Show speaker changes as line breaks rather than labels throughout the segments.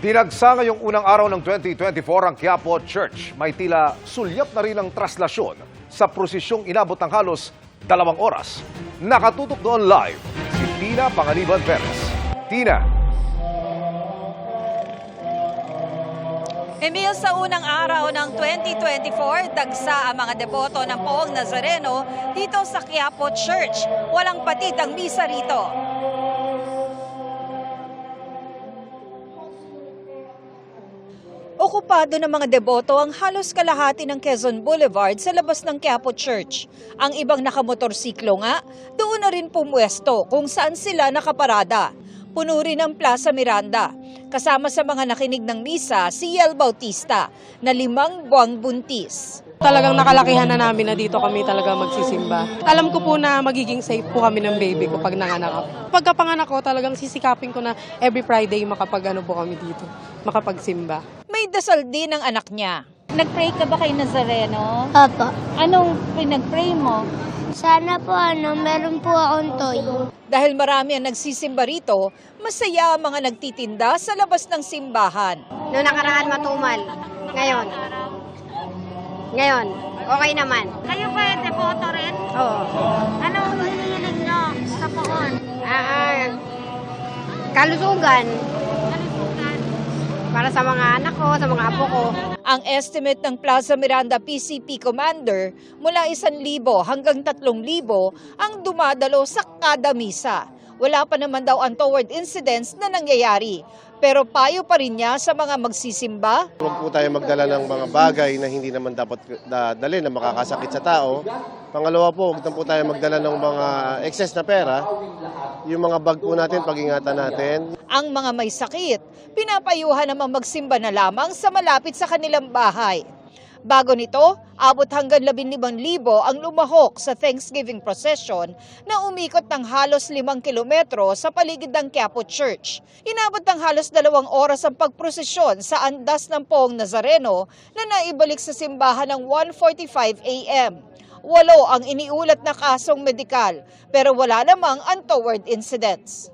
Dinagsa ngayong unang araw ng 2024 ang Quiapo Church. May tila sulyap na rin ang traslasyon sa prosisyong inabot ng halos 2 oras. Nakatutok doon live si Tina Panganiban Perez. Tina.
Emil, sa unang araw ng 2024, dagsa ang mga deboto ng Poong Nazareno dito sa Quiapo Church. Walang patid ang misa rito. Okupado ng mga deboto ang halos kalahati ng Quezon Boulevard sa labas ng Quiapo Church. Ang ibang nakamotorsiklo nga, doon na rin pumwesto kung saan sila nakaparada. Puno rin ang Plaza Miranda. Kasama sa mga nakinig ng misa, si Yel Bautista, na 5 buwang buntis.
Talagang nakalakihan na namin na dito kami talaga magsisimba. Alam ko po na magiging safe po kami ng baby ko pag nanganak ako. Pagkapanganak ko, talagang sisikapin ko na every Friday makapag-ano po kami dito, makapagsimba.
May dasal din ang anak niya.
Nag-pray ka ba kay Nazareno?
Opo.
Anong pinag-pray mo?
Sana po meron po akong toy.
Dahil marami ang nagsisimba rito, masaya ang mga nagtitinda sa labas ng simbahan.
Noong nakaraan matumal. Ngayon, okay naman.
Kayo ba yung deboto rin?
Oo.
Anong hinihiling nyo sa poon?
Kalusugan
Kalusugan.
para sa mga anak ko, sa mga apo ko.
Ang estimate ng Plaza Miranda PCP Commander, mula 1,000 hanggang 3,000 ang dumadalo sa kada misa. Wala pa naman daw untoward incidents na nangyayari. Pero payo pa rin niya sa mga magsisimba.
Huwag po tayo magdala ng mga bagay na hindi naman dapat dalhin na makakasakit sa tao. Pangalawa po, huwag na po tayo magdala ng mga excess na pera. Yung mga bag po natin, pag-ingatan natin.
Ang mga may sakit, pinapayuhan namang magsimba na lamang sa malapit sa kanilang bahay. Bago nito, abot hanggang 15,000 ang lumahok sa Thanksgiving procession na umikot ng halos 5 kilometro sa paligid ng Quiapo Church. Inabot ng halos 2 oras ang pagprosesyon sa andas ng Poong Nazareno na naibalik sa simbahan ng 1:45 a.m. 8 ang iniulat na kasong medikal, pero wala namang untoward incidents.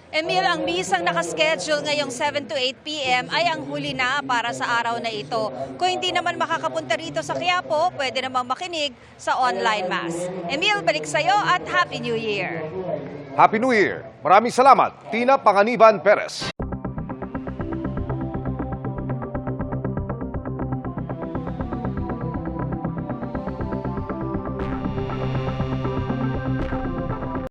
Emil, ang misang nakaschedule ngayong 7 to 8 p.m. ay ang huli na para sa araw na ito. Kung hindi naman makakapunta rito sa Quiapo, pwede namang makinig sa online mass. Emil, balik sa'yo at Happy New Year!
Happy New Year! Maraming salamat, Tina Panganiban Perez.